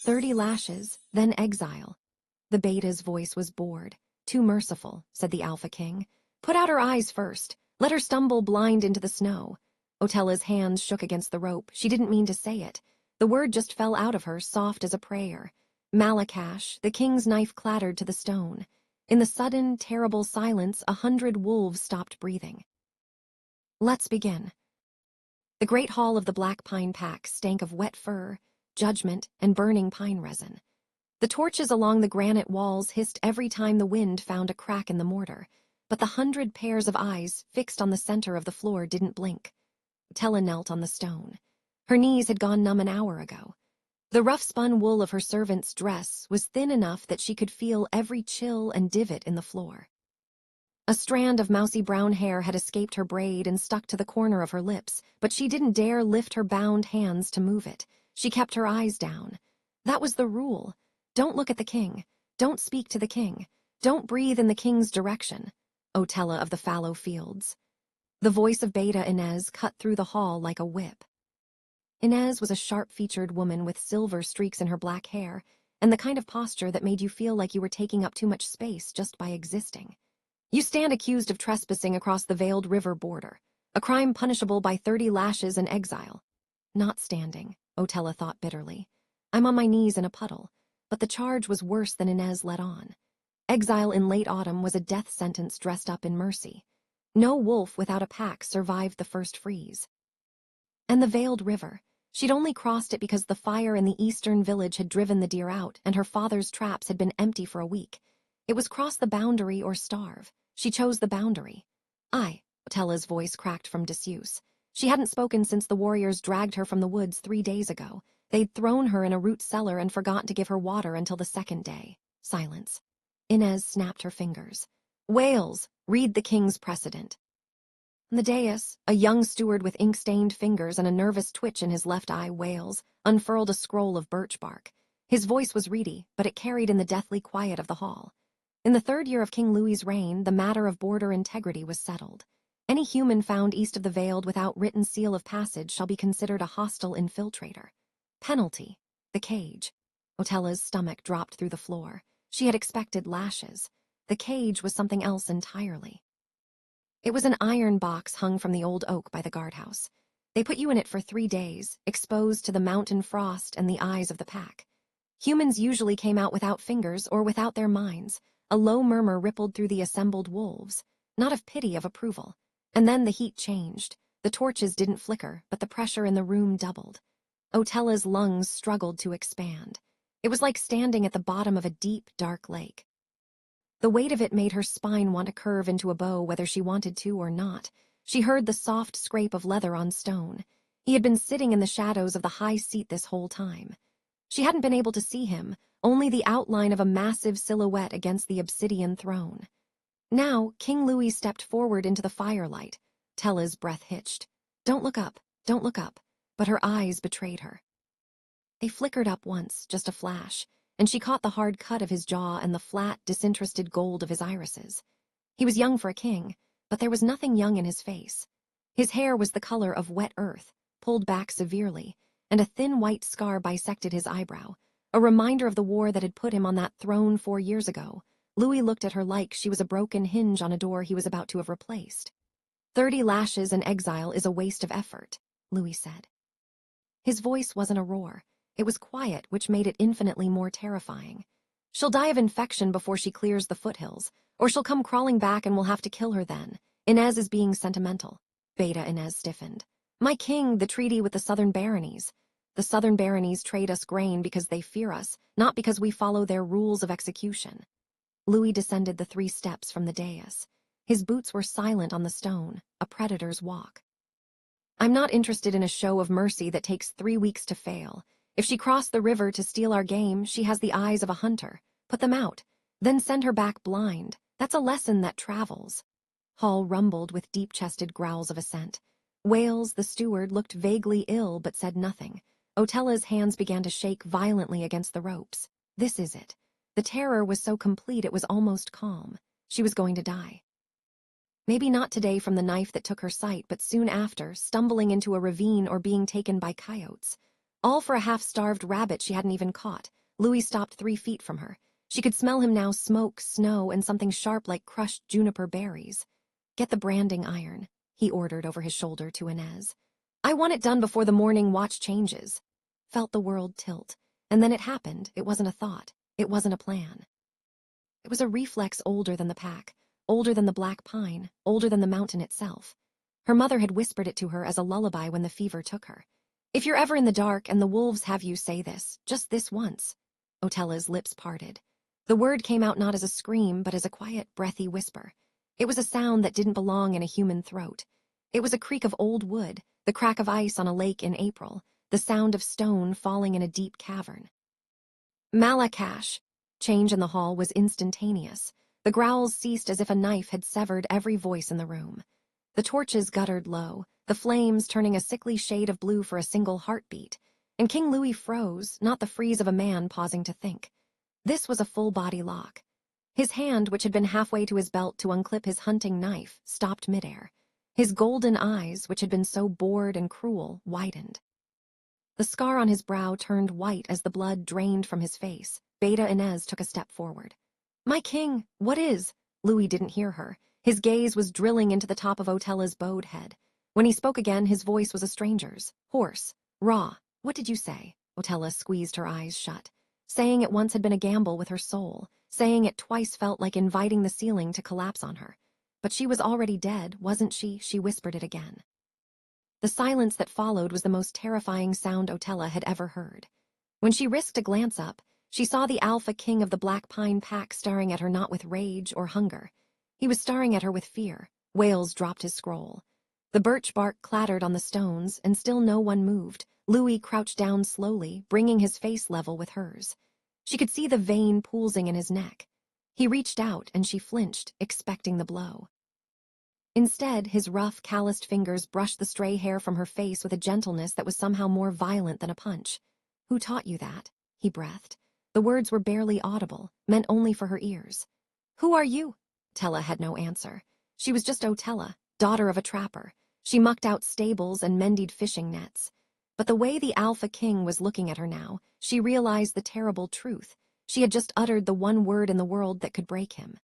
30 lashes, then exile. The beta's voice was bored. Too merciful, said the Alpha King. Put out her eyes first. Let her stumble blind into the snow. Otella's hands shook against the rope. She didn't mean to say it. The word just fell out of her, soft as a prayer. Malakash, the king's knife clattered to the stone. In the sudden, terrible silence, 100 wolves stopped breathing. Let's begin. The great hall of the Black Pine Pack stank of wet fur, judgment, and burning pine resin. The torches along the granite walls hissed every time the wind found a crack in the mortar, but the 100 pairs of eyes fixed on the center of the floor didn't blink. Otella knelt on the stone. Her knees had gone numb an hour ago. The rough-spun wool of her servant's dress was thin enough that she could feel every chill and divot in the floor. A strand of mousy brown hair had escaped her braid and stuck to the corner of her lips, but she didn't dare lift her bound hands to move it. She kept her eyes down. That was the rule. Don't look at the king. Don't speak to the king. Don't breathe in the king's direction. Otella of the fallow fields. The voice of Beta Inez cut through the hall like a whip. Inez was a sharp-featured woman with silver streaks in her black hair, and the kind of posture that made you feel like you were taking up too much space just by existing. You stand accused of trespassing across the Veiled River border, a crime punishable by 30 lashes and exile. Not standing, Otella thought bitterly. I'm on my knees in a puddle, but the charge was worse than Inez let on. Exile in late autumn was a death sentence dressed up in mercy. No wolf without a pack survived the first freeze. And the Veiled River. She'd only crossed it because the fire in the eastern village had driven the deer out and her father's traps had been empty for a week. It was cross the boundary or starve. She chose the boundary. Otella's voice cracked from disuse. She hadn't spoken since the warriors dragged her from the woods 3 days ago. They'd thrown her in a root cellar and forgotten to give her water until the second day. Silence. Inez snapped her fingers. Wales, read the king's precedent. On the dais, a young steward with ink-stained fingers and a nervous twitch in his left eye, Wales, unfurled a scroll of birch bark. His voice was reedy, but it carried in the deathly quiet of the hall. In the 3rd year of King Louis's reign, the matter of border integrity was settled. Any human found east of the Veiled without written seal of passage shall be considered a hostile infiltrator. Penalty: the cage. Otella's stomach dropped through the floor. She had expected lashes. The cage was something else entirely. It was an iron box hung from the old oak by the guardhouse. They put you in it for 3 days, exposed to the mountain frost and the eyes of the pack. Humans usually came out without fingers or without their minds. A low murmur rippled through the assembled wolves, not of pity, of approval. And then the heat changed. The torches didn't flicker, but the pressure in the room doubled. Otella's lungs struggled to expand. It was like standing at the bottom of a deep, dark lake. The weight of it made her spine want to curve into a bow whether she wanted to or not. She heard the soft scrape of leather on stone. He had been sitting in the shadows of the high seat this whole time. She hadn't been able to see him, only the outline of a massive silhouette against the obsidian throne. Now, King Louis stepped forward into the firelight. Otella's breath hitched. Don't look up, don't look up. But her eyes betrayed her. They flickered up once, just a flash, and she caught the hard cut of his jaw and the flat, disinterested gold of his irises. He was young for a king, but there was nothing young in his face. His hair was the color of wet earth, pulled back severely, and a thin white scar bisected his eyebrow, a reminder of the war that had put him on that throne 4 years ago. Louis looked at her like she was a broken hinge on a door he was about to have replaced. 30 lashes and exile is a waste of effort, Louis said. His voice wasn't a roar. It was quiet, which made it infinitely more terrifying. She'll die of infection before she clears the foothills, or she'll come crawling back and we'll have to kill her then. Inez is being sentimental. Beta Inez stiffened. My king, the treaty with the southern baronies. The southern baronies trade us grain because they fear us, not because we follow their rules of execution. Louis descended the 3 steps from the dais. His boots were silent on the stone, a predator's walk. I'm not interested in a show of mercy that takes 3 weeks to fail. If she crossed the river to steal our game, she has the eyes of a hunter. Put them out, then send her back blind. That's a lesson that travels. Hall rumbled with deep-chested growls of assent. Wales, the steward, looked vaguely ill but said nothing. Otella's hands began to shake violently against the ropes. This is it. The terror was so complete it was almost calm. She was going to die. Maybe not today from the knife that took her sight, but soon after, stumbling into a ravine or being taken by coyotes. All for a half-starved rabbit she hadn't even caught. Louis stopped 3 feet from her. She could smell him now, smoke, snow, and something sharp like crushed juniper berries. "Get the branding iron," he ordered over his shoulder to Inez. "I want it done before the morning watch changes." Felt the world tilt. And then it happened. It wasn't a thought. It wasn't a plan. It was a reflex older than the pack, older than the black pine, older than the mountain itself. Her mother had whispered it to her as a lullaby when the fever took her. "If you're ever in the dark and the wolves have you, say this, just this once." Otella's lips parted. The word came out not as a scream, but as a quiet, breathy whisper. It was a sound that didn't belong in a human throat. It was a creak of old wood, the crack of ice on a lake in April, the sound of stone falling in a deep cavern. "Malakash." Change in the hall was instantaneous. The growls ceased as if a knife had severed every voice in the room. The torches guttered low, the flames turning a sickly shade of blue for a single heartbeat. And King Louis froze, not the freeze of a man pausing to think. This was a full-body lock. His hand, which had been halfway to his belt to unclip his hunting knife, stopped midair. His golden eyes, which had been so bored and cruel, widened. The scar on his brow turned white as the blood drained from his face. Beta Inez took a step forward. "My king, what is?" Louis didn't hear her. His gaze was drilling into the top of Otella's bowed head. When he spoke again, his voice was a stranger's, hoarse, raw. "What did you say?" Otella squeezed her eyes shut. Saying it once had been a gamble with her soul. Saying it twice felt like inviting the ceiling to collapse on her. But she was already dead, wasn't she? She whispered it again. The silence that followed was the most terrifying sound Otella had ever heard. When she risked a glance up, she saw the alpha king of the Black Pine pack staring at her not with rage or hunger. He was staring at her with fear. Wales dropped his scroll. The birch bark clattered on the stones, and still no one moved. Louis crouched down slowly, bringing his face level with hers. She could see the vein pulsing in his neck. He reached out, and she flinched, expecting the blow. Instead, his rough, calloused fingers brushed the stray hair from her face with a gentleness that was somehow more violent than a punch. "Who taught you that?" he breathed. The words were barely audible, meant only for her ears. "Who are you?" Tella had no answer. She was just Otella, daughter of a trapper. She mucked out stables and mended fishing nets. But the way the Alpha King was looking at her now, she realized the terrible truth. She had just uttered the one word in the world that could break him.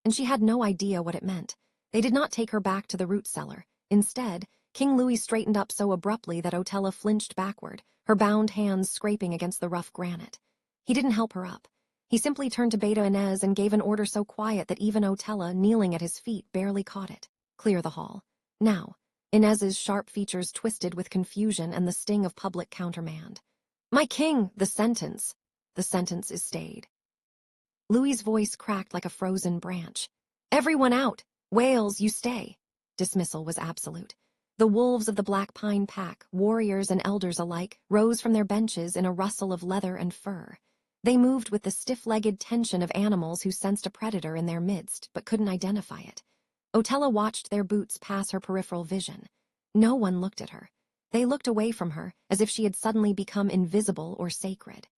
And she had no idea what it meant. They did not take her back to the root cellar. Instead, King Louis straightened up so abruptly that Otella flinched backward, her bound hands scraping against the rough granite. He didn't help her up. He simply turned to Beta Inez and gave an order so quiet that even Otella, kneeling at his feet, barely caught it. "Clear the hall. Now." Inez's sharp features twisted with confusion and the sting of public countermand. "My king, the sentence." "The sentence is stayed." Louis's voice cracked like a frozen branch. "Everyone out. Wales, you stay." Dismissal was absolute. The wolves of the Black Pine pack, warriors and elders alike, rose from their benches in a rustle of leather and fur. They moved with the stiff-legged tension of animals who sensed a predator in their midst but couldn't identify it. Otella watched their boots pass her peripheral vision. No one looked at her. They looked away from her, as if she had suddenly become invisible or sacred.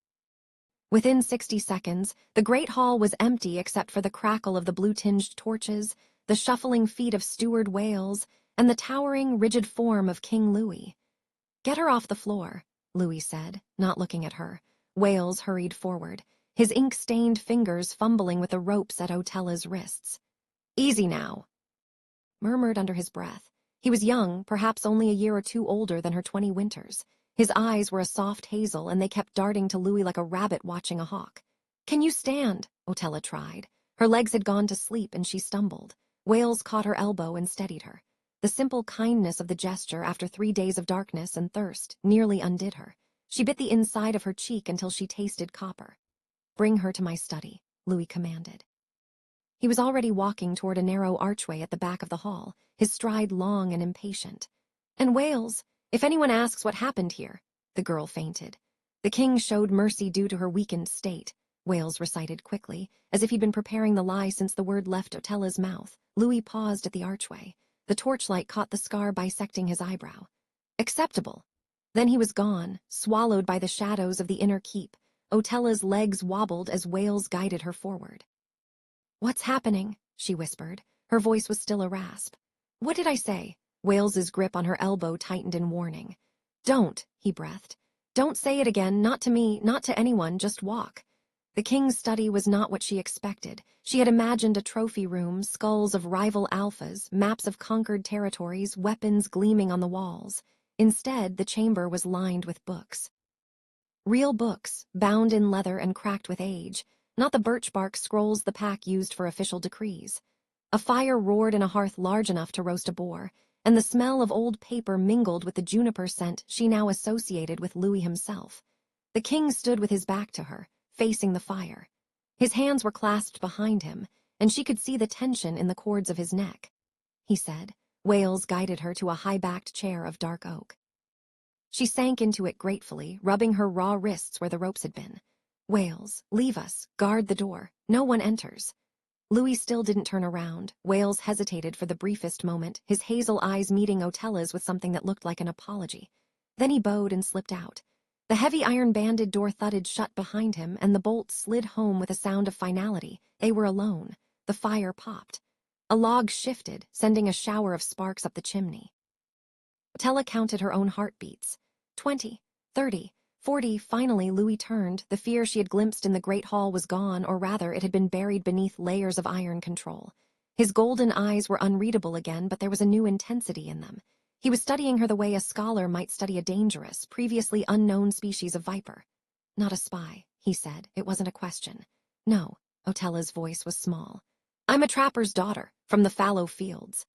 Within 60 seconds, the great hall was empty except for the crackle of the blue-tinged torches, the shuffling feet of Steward Wales, and the towering, rigid form of King Louis. "Get her off the floor," Louis said, not looking at her. Wales hurried forward, his ink-stained fingers fumbling with the ropes at Otella's wrists. "Easy now," murmured under his breath. He was young, perhaps only a year or two older than her 20 winters. His eyes were a soft hazel, and they kept darting to Louis like a rabbit watching a hawk. "Can you stand?" Otella tried. Her legs had gone to sleep, and she stumbled. Wales caught her elbow and steadied her. The simple kindness of the gesture after 3 days of darkness and thirst nearly undid her. She bit the inside of her cheek until she tasted copper. "Bring her to my study," Louis commanded. He was already walking toward a narrow archway at the back of the hall, his stride long and impatient. "And Wales, if anyone asks what happened here," the girl fainted. "The king showed mercy due to her weakened state," Wales recited quickly, as if he'd been preparing the lie since the word left Otella's mouth. Louis paused at the archway. The torchlight caught the scar bisecting his eyebrow. "Acceptable." Then he was gone, swallowed by the shadows of the inner keep. Otella's legs wobbled as Wales guided her forward. "What's happening?" she whispered. Her voice was still a rasp. "What did I say?" Wales's grip on her elbow tightened in warning. "Don't," he breathed. Don't say it again, not to me, not to anyone, just walk. The king's study was not what she expected. She had imagined a trophy room, skulls of rival alphas, maps of conquered territories, weapons gleaming on the walls. Instead, the chamber was lined with books. Real books, bound in leather and cracked with age, not the birch bark scrolls the pack used for official decrees. A fire roared in a hearth large enough to roast a boar, and the smell of old paper mingled with the juniper scent she now associated with Louis himself. The king stood with his back to her, facing the fire. His hands were clasped behind him, and she could see the tension in the cords of his neck. He said. Wales guided her to a high-backed chair of dark oak. She sank into it gratefully, rubbing her raw wrists where the ropes had been. Wales, leave us, guard the door, no one enters. Louis still didn't turn around. Wales hesitated for the briefest moment, his hazel eyes meeting Otella's with something that looked like an apology. Then he bowed and slipped out. The heavy iron-banded door thudded shut behind him, and the bolt slid home with a sound of finality. They were alone. The fire popped. A log shifted, sending a shower of sparks up the chimney. Otella counted her own heartbeats. 20, 30, 40. Finally, Louis turned. The fear she had glimpsed in the great hall was gone, or rather, it had been buried beneath layers of iron control. His golden eyes were unreadable again, but there was a new intensity in them. He was studying her the way a scholar might study a dangerous, previously unknown species of viper. Not a spy, he said. It wasn't a question. No, Otella's voice was small. I'm a trapper's daughter, from the fallow fields.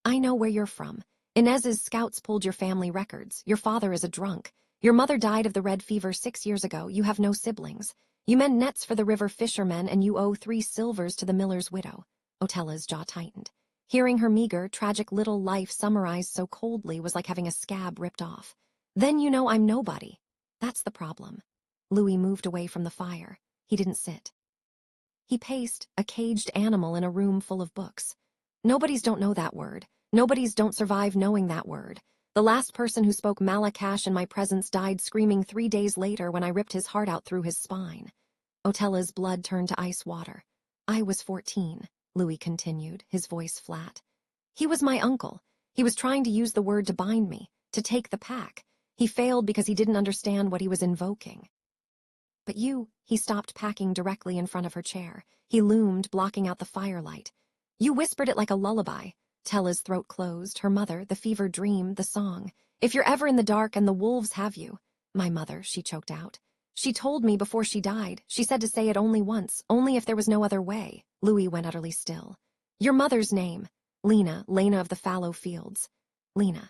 I know where you're from. Inez's scouts pulled your family records. Your father is a drunk. Your mother died of the red fever 6 years ago. You have no siblings. You mend nets for the river fishermen, and you owe 3 silvers to the miller's widow. Otella's jaw tightened. Hearing her meager, tragic little life summarized so coldly was like having a scab ripped off. Then you know I'm nobody. That's the problem. Louis moved away from the fire. He didn't sit. He paced, a caged animal in a room full of books. Nobodies don't know that word. Nobodies don't survive knowing that word. The last person who spoke Malakash in my presence died screaming 3 days later when I ripped his heart out through his spine. Otella's blood turned to ice water. I was 14, Louis continued, his voice flat. He was my uncle. He was trying to use the word to bind me, to take the pack. He failed because he didn't understand what he was invoking. But you, he stopped packing directly in front of her chair. He loomed, blocking out the firelight. You whispered it like a lullaby. Tella's throat closed, her mother, the fever dream, the song. If you're ever in the dark and the wolves have you. My mother, she choked out. She told me before she died. She said to say it only once, only if there was no other way. Louis went utterly still. Your mother's name. Lena of the fallow fields. Lena.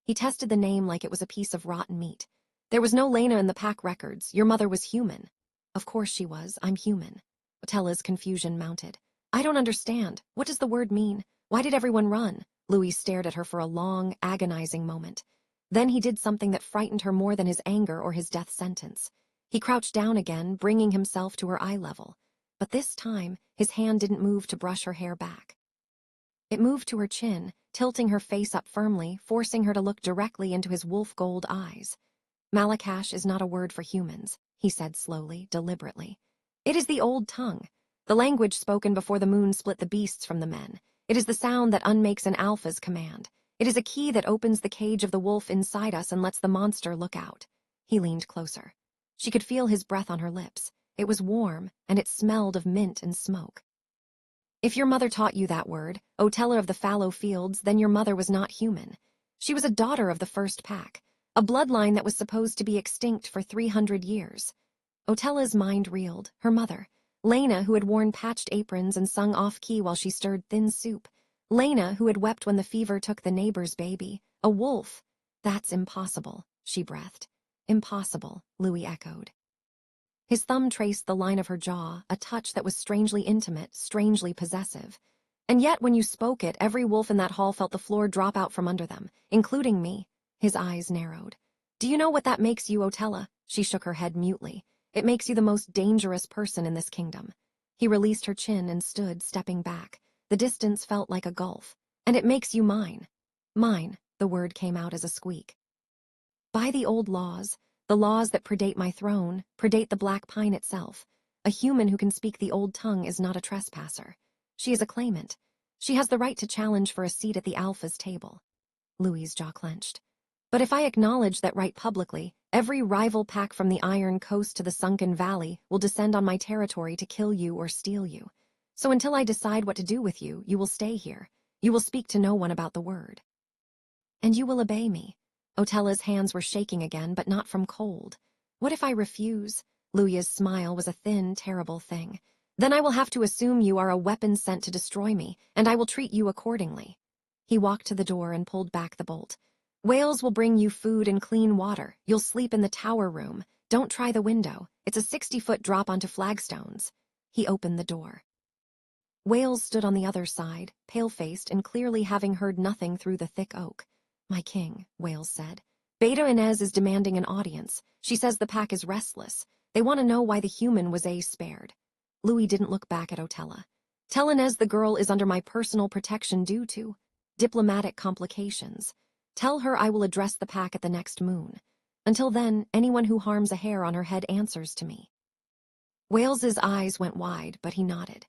He tested the name like it was a piece of rotten meat. There was no Lena in the pack records. Your mother was human. Of course she was. I'm human. Otella's confusion mounted. I don't understand. What does the word mean? Why did everyone run? Louis stared at her for a long, agonizing moment. Then he did something that frightened her more than his anger or his death sentence. He crouched down again, bringing himself to her eye level. But this time, his hand didn't move to brush her hair back. It moved to her chin, tilting her face up firmly, forcing her to look directly into his wolf-gold eyes. Malakash is not a word for humans, he said slowly, deliberately. It is the old tongue, the language spoken before the moon split the beasts from the men. It is the sound that unmakes an alpha's command. It is a key that opens the cage of the wolf inside us and lets the monster look out. He leaned closer. She could feel his breath on her lips. It was warm, and it smelled of mint and smoke. If your mother taught you that word, Otella of the fallow fields, then your mother was not human. She was a daughter of the first pack, a bloodline that was supposed to be extinct for 300 years. Otella's mind reeled. Her mother, Lena, who had worn patched aprons and sung off-key while she stirred thin soup. Lena, who had wept when the fever took the neighbor's baby. A wolf. That's impossible, she breathed. Impossible, Louis echoed. His thumb traced the line of her jaw, a touch that was strangely intimate, strangely possessive. And yet, when you spoke it, every wolf in that hall felt the floor drop out from under them, including me. His eyes narrowed. Do you know what that makes you, Otella? She shook her head mutely. It makes you the most dangerous person in this kingdom. He released her chin and stood, stepping back. The distance felt like a gulf. And it makes you mine. Mine, the word came out as a squeak. By the old laws, the laws that predate my throne, predate the black pine itself. A human who can speak the old tongue is not a trespasser. She is a claimant. She has the right to challenge for a seat at the Alpha's table. Louis's jaw clenched. But if I acknowledge that right publicly, Every rival pack from the Iron Coast to the Sunken Valley will descend on my territory to kill you or steal you. So until I decide what to do with you, you will stay here. You will speak to no one about the word. And you will obey me. Otella's hands were shaking again, but not from cold. What if I refuse? Luya's smile was a thin, terrible thing. Then I will have to assume you are a weapon sent to destroy me, and I will treat you accordingly. He walked to the door and pulled back the bolt. Wales will bring you food and clean water. You'll sleep in the tower room. Don't try the window. It's a 60-foot drop onto flagstones. He opened the door. Wales stood on the other side, pale-faced and clearly having heard nothing through the thick oak. My king, Wales said. Beta Inez is demanding an audience. She says the pack is restless. They want to know why the human was spared. Louis didn't look back at Otella. Tell Inez the girl is under my personal protection due to diplomatic complications. Tell her I will address the pack at the next moon. Until then, anyone who harms a hair on her head answers to me. Wales's eyes went wide, but he nodded.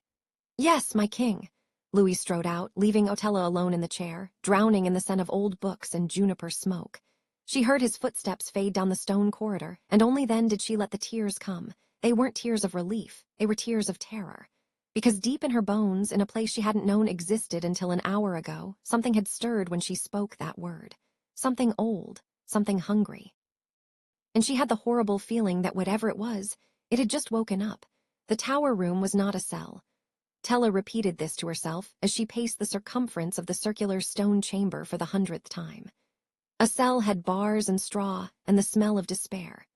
Yes, my king. Louis strode out, leaving Otella alone in the chair, drowning in the scent of old books and juniper smoke. She heard his footsteps fade down the stone corridor, and only then did she let the tears come. They weren't tears of relief, they were tears of terror. Because deep in her bones, in a place she hadn't known existed until an hour ago, something had stirred when she spoke that word. Something old, something hungry. And she had the horrible feeling that whatever it was, it had just woken up. The tower room was not a cell. Tella repeated this to herself as she paced the circumference of the circular stone chamber for the 100th time. A cell had bars and straw and the smell of despair.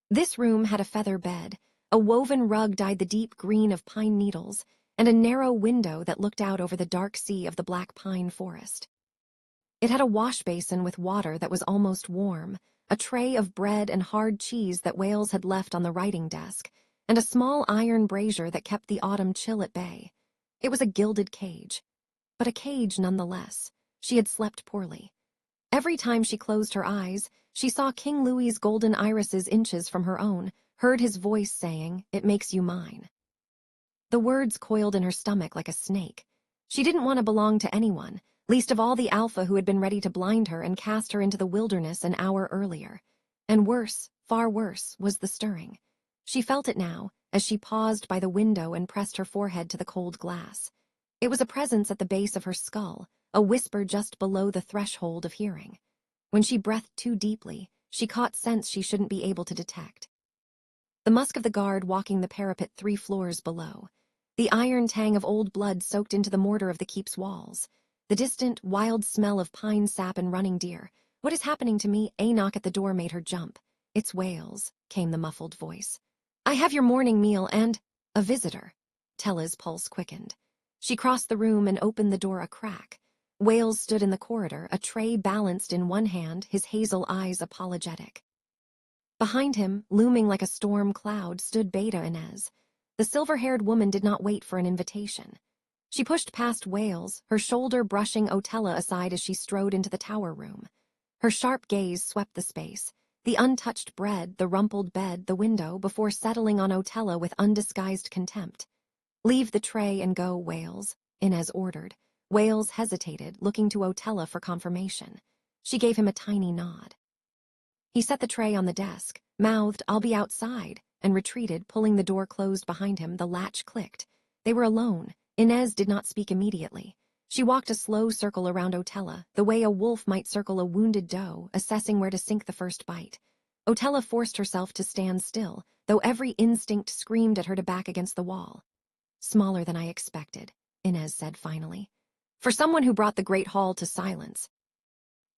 This room had a feather bed, a woven rug dyed the deep green of pine needles, and a narrow window that looked out over the dark sea of the black pine forest. It had a wash basin with water that was almost warm, a tray of bread and hard cheese that Wales had left on the writing desk, and a small iron brazier that kept the autumn chill at bay. It was a gilded cage, but a cage nonetheless. She had slept poorly. Every time she closed her eyes, she saw King Louis's golden irises inches from her own, heard his voice saying, "It makes you mine." The words coiled in her stomach like a snake. She didn't want to belong to anyone, least of all the alpha who had been ready to blind her and cast her into the wilderness an hour earlier. And worse, far worse, was the stirring. She felt it now, as she paused by the window and pressed her forehead to the cold glass. It was a presence at the base of her skull, a whisper just below the threshold of hearing. When she breathed too deeply, she caught scents she shouldn't be able to detect. The musk of the guard walking the parapet 3 floors below. The iron tang of old blood soaked into the mortar of the keep's walls. The distant, wild smell of pine sap and running deer. What is happening to me? A knock at the door made her jump. It's Wales, came the muffled voice. I have your morning meal and a visitor. Tella's pulse quickened. She crossed the room and opened the door a crack. Wales stood in the corridor, a tray balanced in one hand, his hazel eyes apologetic. Behind him, looming like a storm cloud, stood Beta Inez. The silver-haired woman did not wait for an invitation. She pushed past Wales, her shoulder brushing Otella aside as she strode into the tower room. Her sharp gaze swept the space, the untouched bread, the rumpled bed, the window, before settling on Otella with undisguised contempt. Leave the tray and go, Wales, Inez ordered. Wales hesitated, looking to Otella for confirmation. She gave him a tiny nod. He set the tray on the desk, mouthed, "I'll be outside," and retreated, pulling the door closed behind him. The latch clicked. They were alone. Inez did not speak immediately. She walked a slow circle around Otella, the way a wolf might circle a wounded doe, assessing where to sink the first bite. Otella forced herself to stand still, though every instinct screamed at her to back against the wall. "Smaller than I expected," Inez said finally. "For someone who brought the Great Hall to silence.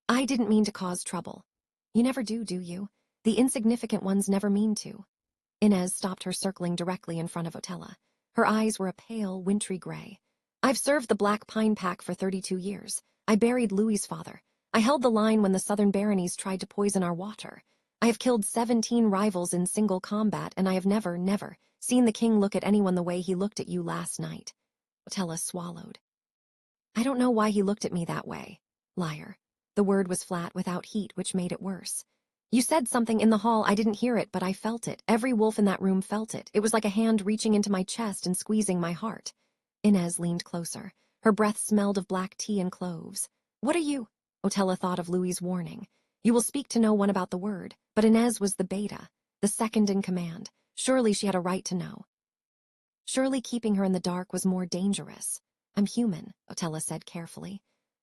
I didn't mean to cause trouble. You never do you? The insignificant ones never mean to." Inez stopped her circling directly in front of Otella. Her eyes were a pale, wintry gray. "I've served the Black Pine Pack for 32 years. I buried Louis's father. I held the line when the Southern Baronies tried to poison our water. I have killed 17 rivals in single combat, and I have never seen the king look at anyone the way he looked at you last night." Otella swallowed. "I don't know why he looked at me that way. Liar." The word was flat, without heat, which made it worse. "You said something in the hall. I didn't hear it, but I felt it. Every wolf in that room felt it. It was like a hand reaching into my chest and squeezing my heart." Inez leaned closer. Her breath smelled of black tea and cloves. "What are you?" Otella thought of Louis's warning. You will speak to no one about the word, but Inez was the beta, the second in command. Surely she had a right to know. Surely keeping her in the dark was more dangerous. I'm human, Otella said carefully.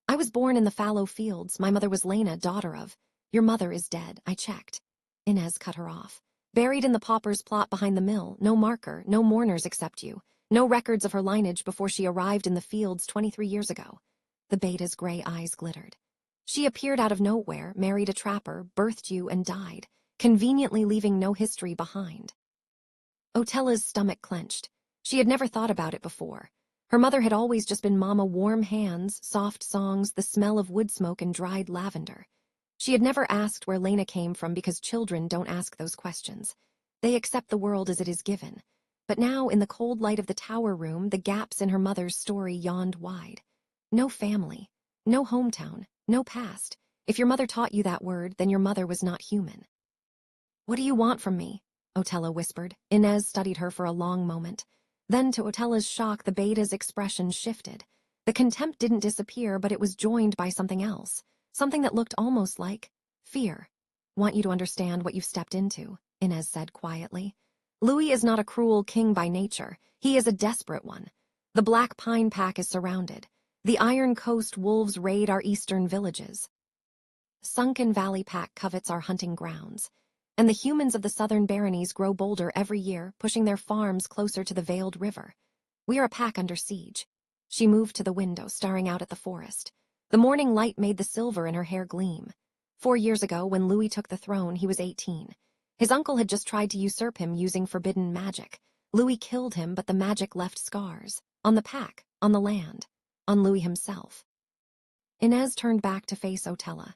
I was born in the fallow fields. My mother was Lena, daughter of. Your mother is dead, I checked. Inez cut her off. Buried in the pauper's plot behind the mill, no marker, no mourners except you. No records of her lineage before she arrived in the fields 23 years ago. The beta's gray eyes glittered. She appeared out of nowhere, married a trapper, birthed you, and died, conveniently leaving no history behind. Otella's stomach clenched. She had never thought about it before. Her mother had always just been Mama warm hands, soft songs, the smell of wood smoke and dried lavender. She had never asked where Lena came from because children don't ask those questions. They accept the world as it is given. But now, in the cold light of the tower room, the gaps in her mother's story yawned wide. No family, no hometown, no past. If your mother taught you that word, then your mother was not human. What do you want from me? Otella whispered. Inez studied her for a long moment. Then, to Otella's shock, the beta's expression shifted. The contempt didn't disappear, but it was joined by something else. Something that looked almost like fear. Want you to understand what you've stepped into, Inez said quietly. Louis is not a cruel king by nature. He is a desperate one. The Black Pine Pack is surrounded. The Iron Coast wolves raid our eastern villages. Sunken Valley Pack covets our hunting grounds. And the humans of the southern baronies grow bolder every year, pushing their farms closer to the Veiled River. We are a pack under siege. She moved to the window, staring out at the forest. The morning light made the silver in her hair gleam. 4 years ago, when Louis took the throne, he was 18. His uncle had just tried to usurp him using forbidden magic. Louis killed him, but the magic left scars. On the pack, on the land, on Louis himself. Inez turned back to face Otella.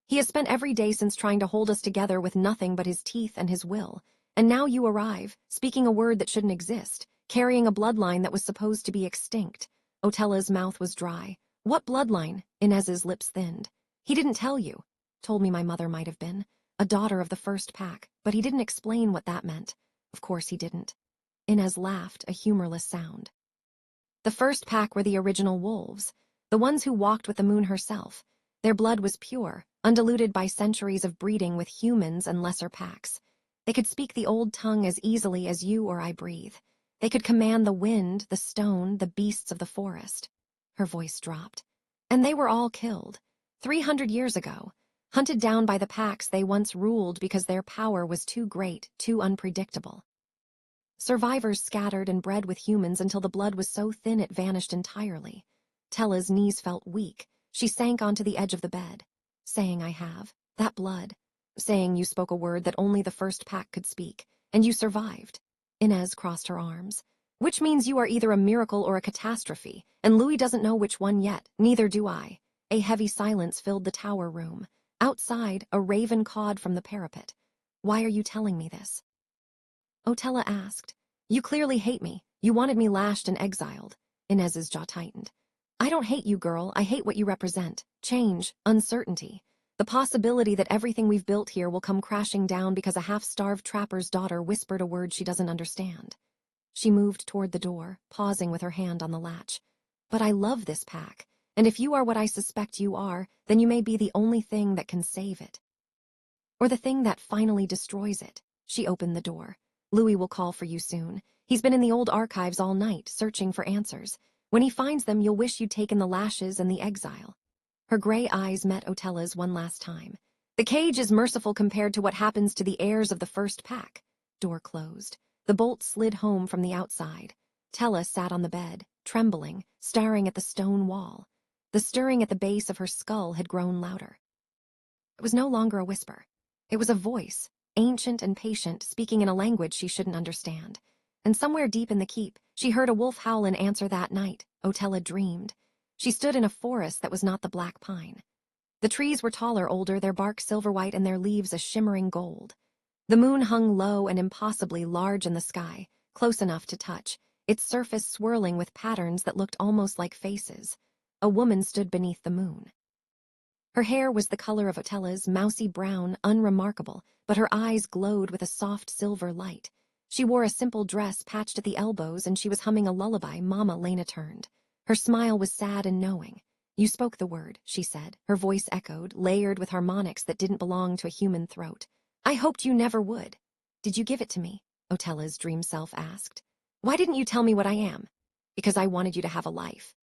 He has spent every day since trying to hold us together with nothing but his teeth and his will. And now you arrive, speaking a word that shouldn't exist, carrying a bloodline that was supposed to be extinct. Otella's mouth was dry. What bloodline? Inez's lips thinned. He didn't tell you. Told me my mother might have been. A daughter of the first pack, but he didn't explain what that meant. Of course he didn't. Inez laughed, a humorless sound. The first pack were the original wolves, the ones who walked with the moon herself. Their blood was pure, undiluted by centuries of breeding with humans and lesser packs. They could speak the old tongue as easily as you or I breathe. They could command the wind, the stone, the beasts of the forest. Her voice dropped. And they were all killed. 300 years ago. Hunted down by the packs they once ruled because their power was too great, too unpredictable. Survivors scattered and bred with humans until the blood was so thin it vanished entirely. Tella's knees felt weak. She sank onto the edge of the bed. Saying I have. That blood. Saying you spoke a word that only the first pack could speak. And you survived. Inez crossed her arms. Which means you are either a miracle or a catastrophe, and Louis doesn't know which one yet, neither do I. A heavy silence filled the tower room. Outside, a raven cawed from the parapet. Why are you telling me this? Otella asked. You clearly hate me. You wanted me lashed and exiled. Inez's jaw tightened. I don't hate you, girl. I hate what you represent. Change, uncertainty. The possibility that everything we've built here will come crashing down because a half-starved trapper's daughter whispered a word she doesn't understand. She moved toward the door, pausing with her hand on the latch. But I love this pack, and if you are what I suspect you are, then you may be the only thing that can save it. Or the thing that finally destroys it. She opened the door. Louis will call for you soon. He's been in the old archives all night, searching for answers. When he finds them, you'll wish you'd taken the lashes and the exile. Her gray eyes met Otella's one last time. The cage is merciful compared to what happens to the heirs of the first pack. Door closed. The bolt slid home from the outside. Tella sat on the bed, trembling, staring at the stone wall. The stirring at the base of her skull had grown louder. It was no longer a whisper. It was a voice, ancient and patient, speaking in a language she shouldn't understand. And somewhere deep in the keep, she heard a wolf howl in answer that night. Otella dreamed. She stood in a forest that was not the black pine. The trees were taller, older, their bark silver-white and their leaves a shimmering gold. The moon hung low and impossibly large in the sky, close enough to touch, its surface swirling with patterns that looked almost like faces. A woman stood beneath the moon. Her hair was the color of Otella's, mousy brown, unremarkable, but her eyes glowed with a soft silver light. She wore a simple dress patched at the elbows, and she was humming a lullaby. Mama, Lena turned. Her smile was sad and knowing. You spoke the word, she said. Her voice echoed, layered with harmonics that didn't belong to a human throat. I hoped you never would. Did you give it to me? Otella's dream self asked. Why didn't you tell me what I am? Because I wanted you to have a life.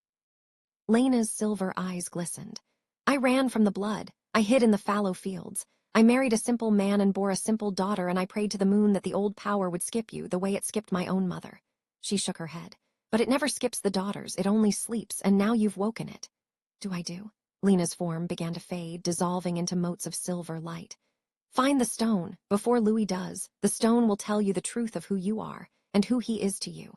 Lena's silver eyes glistened. I ran from the blood. I hid in the fallow fields. I married a simple man and bore a simple daughter, and I prayed to the moon that the old power would skip you the way it skipped my own mother. She shook her head. But it never skips the daughters, it only sleeps, and now you've woken it. Do I do? Lena's form began to fade, dissolving into motes of silver light. Find the stone. Before Louis does, the stone will tell you the truth of who you are and who he is to you.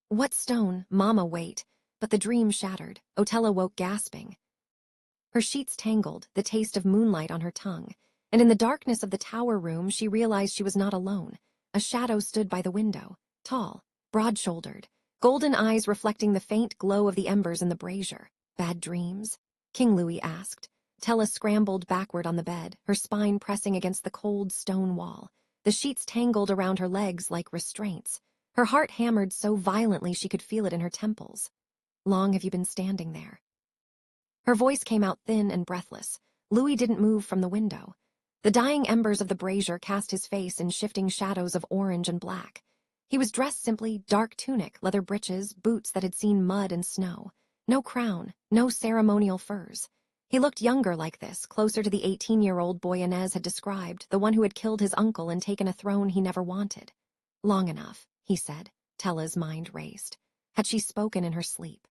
What stone? Mama, wait. But the dream shattered. Otella woke gasping. Her sheets tangled, the taste of moonlight on her tongue, and in the darkness of the tower room she realized she was not alone. A shadow stood by the window, tall, broad-shouldered, golden eyes reflecting the faint glow of the embers in the brazier. Bad dreams? King Louis asked. Tella scrambled backward on the bed, her spine pressing against the cold stone wall. The sheets tangled around her legs like restraints. Her heart hammered so violently she could feel it in her temples. Long have you been standing there? Her voice came out thin and breathless. Louis didn't move from the window. The dying embers of the brazier cast his face in shifting shadows of orange and black. He was dressed simply, dark tunic, leather breeches, boots that had seen mud and snow. No crown, no ceremonial furs. He looked younger like this, closer to the 18-year-old boy Inez had described, the one who had killed his uncle and taken a throne he never wanted. Long enough, he said. Tella's mind raced. Had she spoken in her sleep?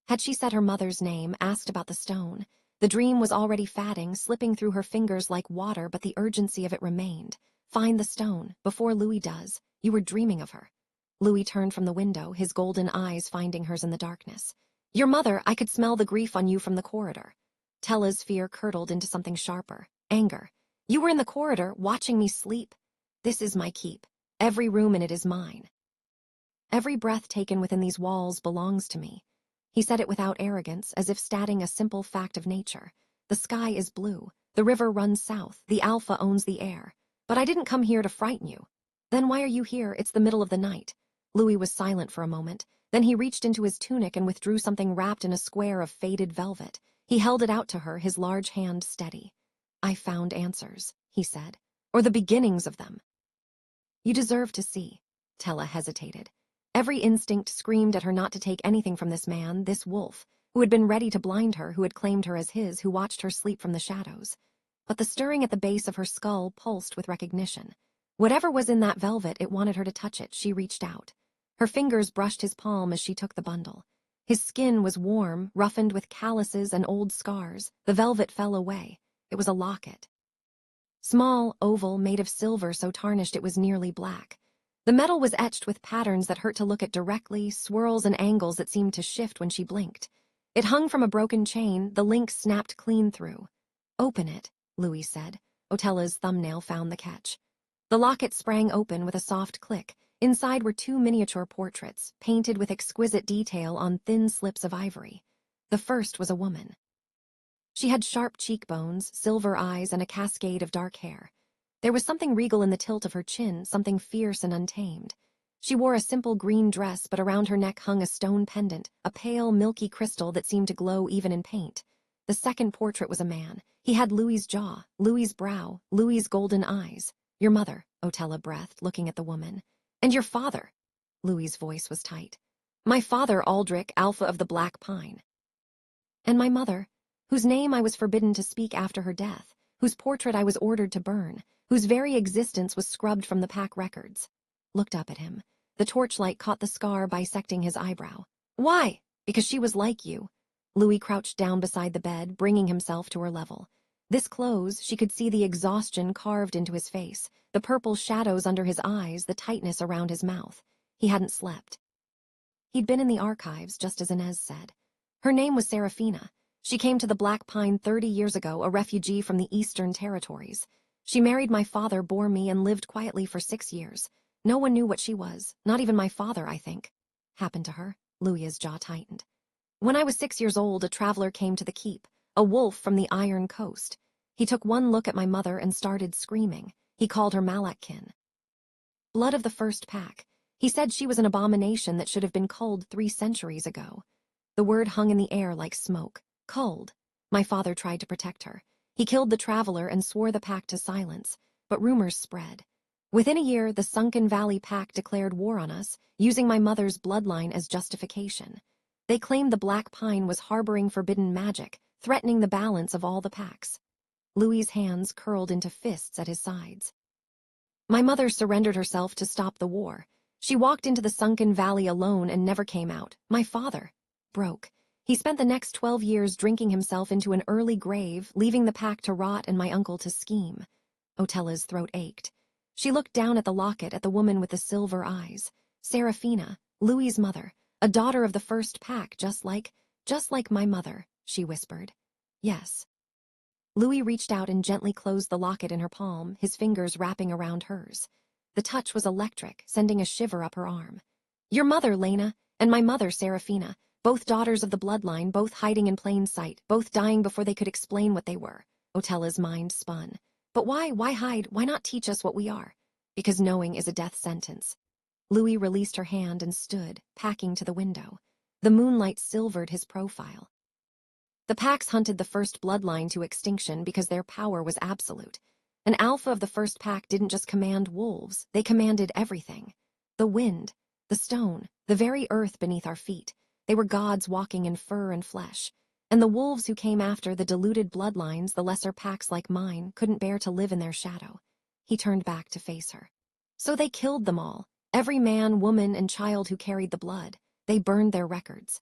Had she said her mother's name, asked about the stone? The dream was already fatting, slipping through her fingers like water, but the urgency of it remained. Find the stone, before Louis does. You were dreaming of her. Louis turned from the window, his golden eyes finding hers in the darkness. Your mother, I could smell the grief on you from the corridor. Tella's fear curdled into something sharper. Anger. You were in the corridor, watching me sleep. This is my keep. Every room in it is mine. Every breath taken within these walls belongs to me. He said it without arrogance, as if stating a simple fact of nature. The sky is blue. The river runs south. The Alpha owns the air. But I didn't come here to frighten you. Then why are you here? It's the middle of the night. Louis was silent for a moment. Then he reached into his tunic and withdrew something wrapped in a square of faded velvet. He held it out to her, his large hand steady. I found answers, he said. Or the beginnings of them. You deserve to see. Tella hesitated. Every instinct screamed at her not to take anything from this man, this wolf, who had been ready to blind her, who had claimed her as his, who watched her sleep from the shadows. But the stirring at the base of her skull pulsed with recognition. Whatever was in that velvet, it wanted her to touch it. She reached out. Her fingers brushed his palm as she took the bundle. His skin was warm, roughened with calluses and old scars. The velvet fell away. It was a locket. Small, oval, made of silver so tarnished it was nearly black. The metal was etched with patterns that hurt to look at directly, swirls and angles that seemed to shift when she blinked. It hung from a broken chain, the link snapped clean through. Open it, Louis said. Otella's thumbnail found the catch. The locket sprang open with a soft click. Inside were 2 miniature portraits, painted with exquisite detail on thin slips of ivory. The first was a woman. She had sharp cheekbones, silver eyes, and a cascade of dark hair. There was something regal in the tilt of her chin, something fierce and untamed. She wore a simple green dress, but around her neck hung a stone pendant, a pale, milky crystal that seemed to glow even in paint. The second portrait was a man. He had Louis's jaw, Louis's brow, Louis's golden eyes. Your mother, Otella breathed, looking at the woman. And your father. Louis's voice was tight. My father, Aldrich, Alpha of the Black Pine. And my mother, whose name I was forbidden to speak after her death, whose portrait I was ordered to burn, whose very existence was scrubbed from the pack records. Looked up at him. The torchlight caught the scar bisecting his eyebrow. Why? Because she was like you. Louis crouched down beside the bed, bringing himself to her level. This close, she could see the exhaustion carved into his face, the purple shadows under his eyes, the tightness around his mouth. He hadn't slept. He'd been in the archives, just as Inez said. Her name was Serafina. She came to the Black Pine 30 years ago, a refugee from the Eastern Territories. She married my father, bore me, and lived quietly for 6 years. No one knew what she was, not even my father, I think. Happened to her? Louis's jaw tightened. When I was 6 years old, a traveler came to the keep, a wolf from the Iron Coast. He took one look at my mother and started screaming. He called her Malakkin. Blood of the first pack. He said she was an abomination that should have been culled 3 centuries ago. The word hung in the air like smoke. Culled. My father tried to protect her. He killed the traveler and swore the pact to silence, but rumors spread. Within a year, the Sunken Valley Pact declared war on us, using my mother's bloodline as justification. They claimed the Black Pine was harboring forbidden magic, threatening the balance of all the packs. Louis's hands curled into fists at his sides. My mother surrendered herself to stop the war. She walked into the Sunken Valley alone and never came out. My father broke. He spent the next 12 years drinking himself into an early grave, leaving the pack to rot and my uncle to scheme. Otella's throat ached. She looked down at the locket at the woman with the silver eyes. Seraphina, Louis's mother, a daughter of the first pack, just like my mother, she whispered. Yes. Louis reached out and gently closed the locket in her palm, his fingers wrapping around hers. The touch was electric, sending a shiver up her arm. Your mother, Lena, and my mother, Seraphina, both daughters of the bloodline, both hiding in plain sight, both dying before they could explain what they were. Otella's mind spun. But why hide? Why not teach us what we are? Because knowing is a death sentence. Louis released her hand and stood, packing to the window. The moonlight silvered his profile. The packs hunted the first bloodline to extinction because their power was absolute. An alpha of the first pack didn't just command wolves, they commanded everything. The wind, the stone, the very earth beneath our feet. They were gods walking in fur and flesh. And the wolves who came after, the diluted bloodlines, the lesser packs like mine, couldn't bear to live in their shadow. He turned back to face her. So they killed them all, every man, woman, and child who carried the blood. They burned their records.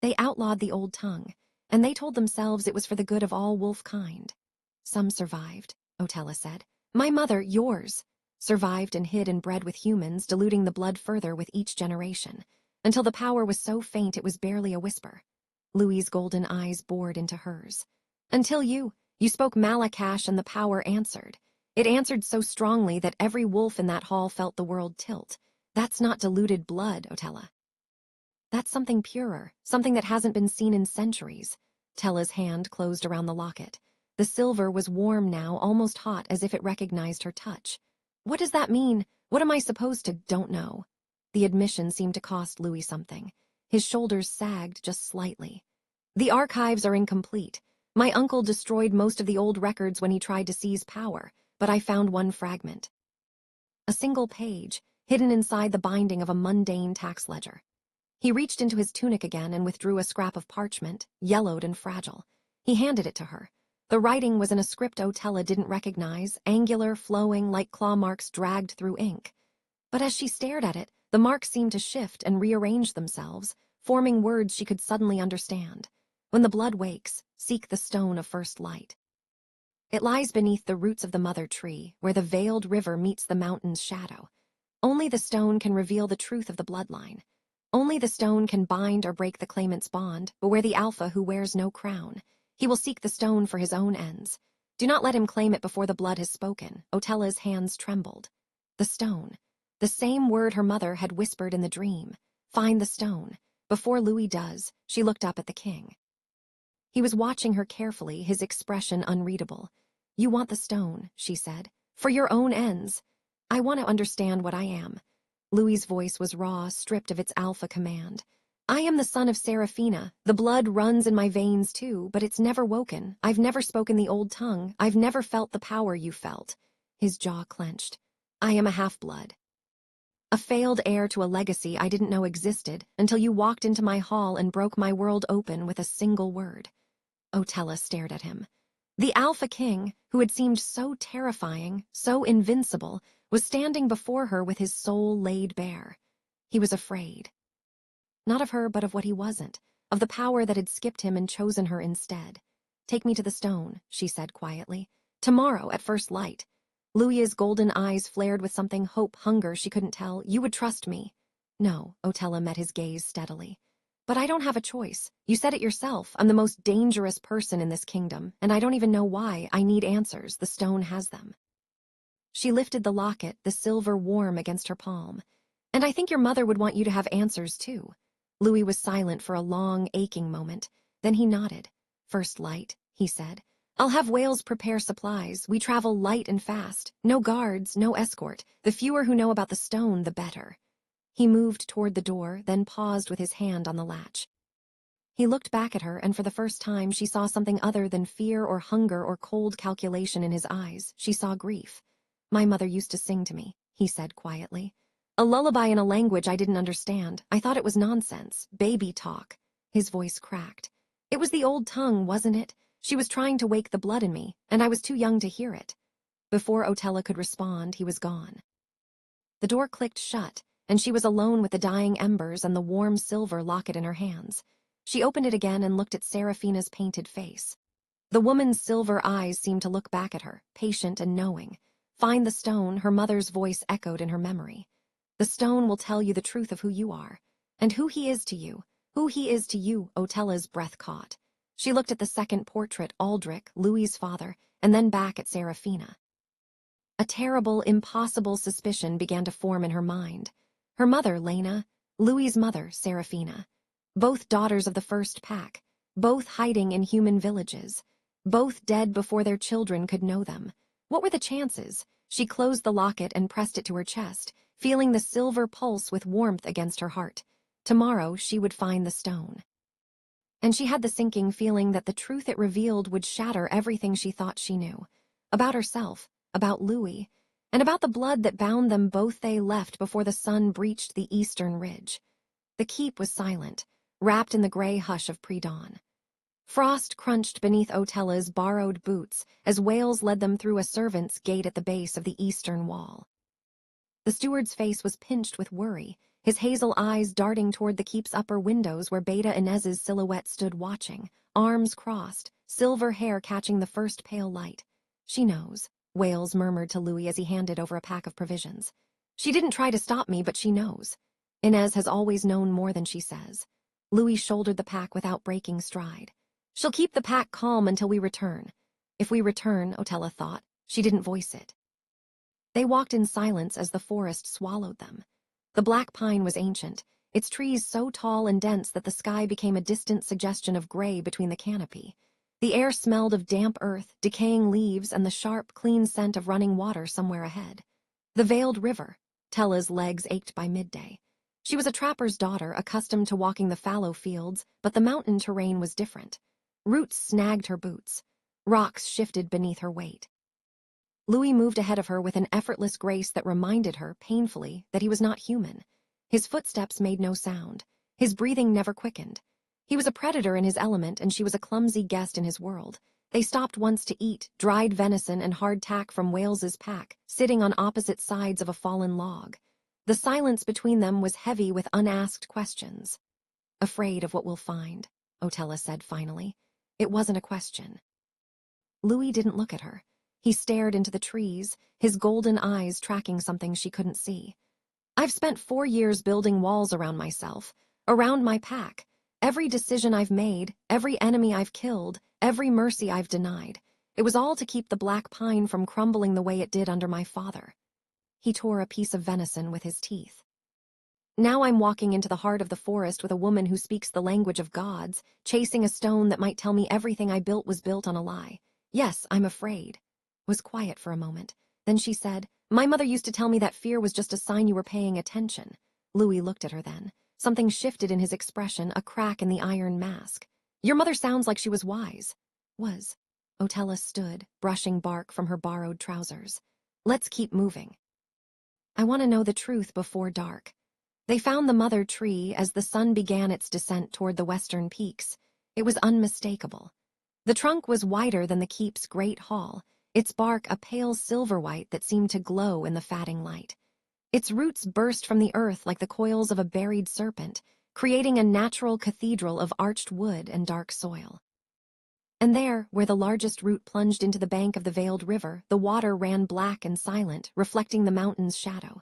They outlawed the old tongue, and they told themselves it was for the good of all wolf kind. Some survived, Otella said. My mother, yours, survived and hid and bred with humans, diluting the blood further with each generation, until the power was so faint it was barely a whisper. Louis's golden eyes bored into hers. Until you spoke Malakash and the power answered. It answered so strongly that every wolf in that hall felt the world tilt. That's not diluted blood, Otella. That's something purer, something that hasn't been seen in centuries. Tella's hand closed around the locket. The silver was warm now, almost hot, as if it recognized her touch. What does that mean? What am I supposed to? Don't know. The admission seemed to cost Louis something. His shoulders sagged just slightly. The archives are incomplete. My uncle destroyed most of the old records when he tried to seize power, but I found one fragment. A single page, hidden inside the binding of a mundane tax ledger. He reached into his tunic again and withdrew a scrap of parchment, yellowed and fragile. He handed it to her. The writing was in a script Otella didn't recognize, angular, flowing, like claw marks dragged through ink. But as she stared at it, the marks seemed to shift and rearrange themselves, forming words she could suddenly understand. When the blood wakes, seek the stone of first light. It lies beneath the roots of the mother tree, where the veiled river meets the mountain's shadow. Only the stone can reveal the truth of the bloodline. Only the stone can bind or break the claimant's bond, beware the alpha who wears no crown. He will seek the stone for his own ends. Do not let him claim it before the blood has spoken. Otella's hands trembled. The stone. The same word her mother had whispered in the dream. Find the stone. Before Louis does, she looked up at the king. He was watching her carefully, his expression unreadable. You want the stone, she said. For your own ends. I want to understand what I am. Louis's voice was raw, stripped of its alpha command. I am the son of Seraphina. The blood runs in my veins too, but it's never woken. I've never spoken the old tongue. I've never felt the power you felt. His jaw clenched. I am a half-blood. A failed heir to a legacy I didn't know existed until you walked into my hall and broke my world open with a single word. Otella stared at him. The Alpha King, who had seemed so terrifying, so invincible, was standing before her with his soul laid bare. He was afraid. Not of her, but of what he wasn't, of the power that had skipped him and chosen her instead. Take me to the stone, she said quietly. Tomorrow, at first light. Louis's golden eyes flared with something hope, hunger she couldn't tell. You would trust me. No, Otella met his gaze steadily. But I don't have a choice. You said it yourself. I'm the most dangerous person in this kingdom, and I don't even know why. I need answers. The stone has them. She lifted the locket, the silver warm against her palm. And I think your mother would want you to have answers, too. Louis was silent for a long, aching moment. Then he nodded. First light, he said. I'll have Wales prepare supplies. We travel light and fast. No guards, no escort. The fewer who know about the stone, the better. He moved toward the door, then paused with his hand on the latch. He looked back at her, and for the first time she saw something other than fear or hunger or cold calculation in his eyes. She saw grief. "My mother used to sing to me," he said quietly. "A lullaby in a language I didn't understand. I thought it was nonsense, baby talk." His voice cracked. "It was the old tongue, wasn't it? She was trying to wake the blood in me, and I was too young to hear it." Before Otella could respond, he was gone. The door clicked shut, and she was alone with the dying embers and the warm silver locket in her hands. She opened it again and looked at Serafina's painted face. The woman's silver eyes seemed to look back at her, patient and knowing. "Find the stone," her mother's voice echoed in her memory. "The stone will tell you the truth of who you are, and who he is to you. Who he is to you." Otella's breath caught. She looked at the second portrait, Aldrich, Louis's father, and then back at Serafina. A terrible, impossible suspicion began to form in her mind. Her mother, Lena, Louis's mother, Serafina. Both daughters of the first pack, both hiding in human villages, both dead before their children could know them. What were the chances? She closed the locket and pressed it to her chest, feeling the silver pulse with warmth against her heart. Tomorrow she would find the stone. And she had the sinking feeling that the truth it revealed would shatter everything she thought she knew. About herself, about Louis, and about the blood that bound them both. They left before the sun breached the eastern ridge. The keep was silent, wrapped in the gray hush of pre-dawn. Frost crunched beneath Otella's borrowed boots as Wales led them through a servant's gate at the base of the eastern wall. The steward's face was pinched with worry, his hazel eyes darting toward the keep's upper windows where Beta Inez's silhouette stood watching, arms crossed, silver hair catching the first pale light. "She knows," Wales murmured to Louis as he handed over a pack of provisions. "She didn't try to stop me, but she knows. Inez has always known more than she says." Louis shouldered the pack without breaking stride. "She'll keep the pack calm until we return." If we return, Otella thought. She didn't voice it. They walked in silence as the forest swallowed them. The black pine was ancient, its trees so tall and dense that the sky became a distant suggestion of gray between the canopy. The air smelled of damp earth, decaying leaves, and the sharp, clean scent of running water somewhere ahead. The veiled river. Tella's legs ached by midday. She was a trapper's daughter, accustomed to walking the fallow fields, but the mountain terrain was different. Roots snagged her boots. Rocks shifted beneath her weight. Louis moved ahead of her with an effortless grace that reminded her, painfully, that he was not human. His footsteps made no sound. His breathing never quickened. He was a predator in his element, and she was a clumsy guest in his world. They stopped once to eat, dried venison and hardtack from Wales's pack, sitting on opposite sides of a fallen log. The silence between them was heavy with unasked questions. "Afraid of what we'll find," Otella said finally. It wasn't a question. Louis didn't look at her. He stared into the trees, his golden eyes tracking something she couldn't see. "I've spent 4 years building walls around myself, around my pack. Every decision I've made, every enemy I've killed, every mercy I've denied. It was all to keep the black pine from crumbling the way it did under my father." He tore a piece of venison with his teeth. "Now I'm walking into the heart of the forest with a woman who speaks the language of gods, chasing a stone that might tell me everything I built was built on a lie. Yes, I'm afraid." Was quiet for a moment. Then she said, "My mother used to tell me that fear was just a sign you were paying attention." Louis looked at her then. Something shifted in his expression, a crack in the iron mask. "Your mother sounds like she was wise." Was. Otella stood, brushing bark from her borrowed trousers. "Let's keep moving. I want to know the truth before dark." They found the mother tree as the sun began its descent toward the western peaks. It was unmistakable. The trunk was wider than the keep's great hall, its bark a pale silver white that seemed to glow in the fatting light. Its roots burst from the earth like the coils of a buried serpent, creating a natural cathedral of arched wood and dark soil. And there, where the largest root plunged into the bank of the veiled river, the water ran black and silent, reflecting the mountain's shadow.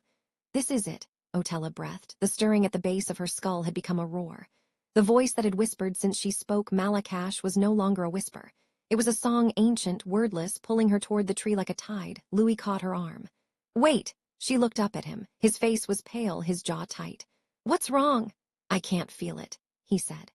"This is it," Otella breathed. The stirring at the base of her skull had become a roar. The voice that had whispered since she spoke Malakash was no longer a whisper. It was a song, ancient, wordless, pulling her toward the tree like a tide. Louis caught her arm. "Wait!" She looked up at him. His face was pale, his jaw tight. "What's wrong?" "I can't feel it," he said.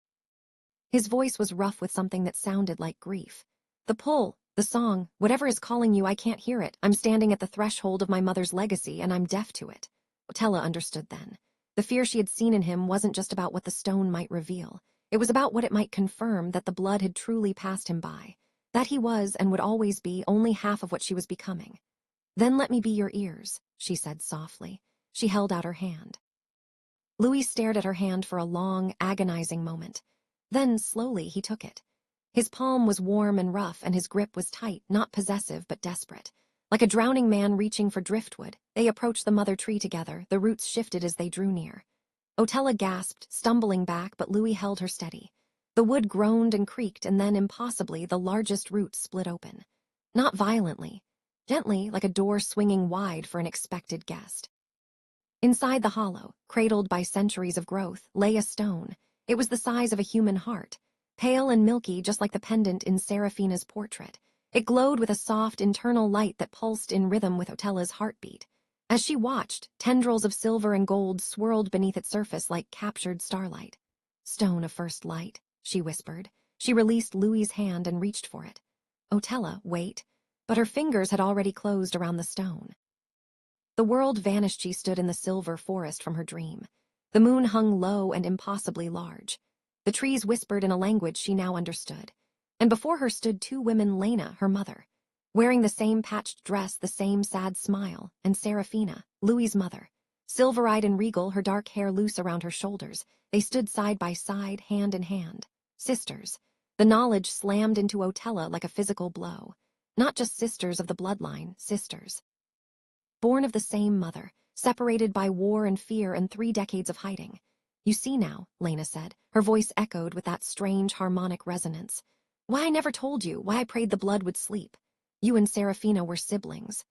His voice was rough with something that sounded like grief. "The pull, the song, whatever is calling you, I can't hear it. I'm standing at the threshold of my mother's legacy, and I'm deaf to it." Otella understood then. The fear she had seen in him wasn't just about what the stone might reveal. It was about what it might confirm, that the blood had truly passed him by, that he was and would always be only half of what she was becoming. "Then let me be your ears," she said softly. She held out her hand. Louis stared at her hand for a long, agonizing moment. Then, slowly, he took it. His palm was warm and rough, and his grip was tight, not possessive but desperate. Like a drowning man reaching for driftwood, they approached the mother tree together. The roots shifted as they drew near. Otella gasped, stumbling back, but Louis held her steady. The wood groaned and creaked, and then, impossibly, the largest roots split open. Not violently, gently, like a door swinging wide for an expected guest. Inside the hollow, cradled by centuries of growth, lay a stone. It was the size of a human heart, pale and milky, just like the pendant in Serafina's portrait. It glowed with a soft, internal light that pulsed in rhythm with Otella's heartbeat. As she watched, tendrils of silver and gold swirled beneath its surface like captured starlight. "Stone of first light," she whispered. She released Louis's hand and reached for it. "Otella, wait." But her fingers had already closed around the stone. The world vanished. She stood in the silver forest from her dream. The moon hung low and impossibly large. The trees whispered in a language she now understood. And before her stood two women, Lena, her mother, wearing the same patched dress, the same sad smile, and Serafina, Louis's mother. Silver-eyed and regal, her dark hair loose around her shoulders, they stood side by side, hand in hand. Sisters. The knowledge slammed into Otella like a physical blow. Not just sisters of the bloodline, sisters. Born of the same mother, separated by war and fear and 3 decades of hiding. "You see now," Lena said. Her voice echoed with that strange harmonic resonance. "Why I never told you, why I prayed the blood would sleep. You and Serafina were siblings."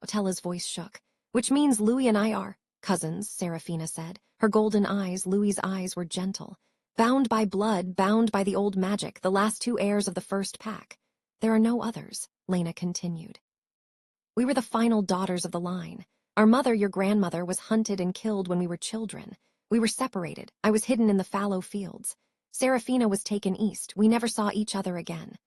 Otella's voice shook. "Which means Louis and I are cousins," Serafina said. Her golden eyes, Louis's eyes, were gentle. "Bound by blood, bound by the old magic, the last 2 heirs of the first pack. There are no others," Lena continued. "We were the final daughters of the line. Our mother, your grandmother, was hunted and killed when we were children. We were separated. I was hidden in the fallow fields. Serafina was taken east. We never saw each other again."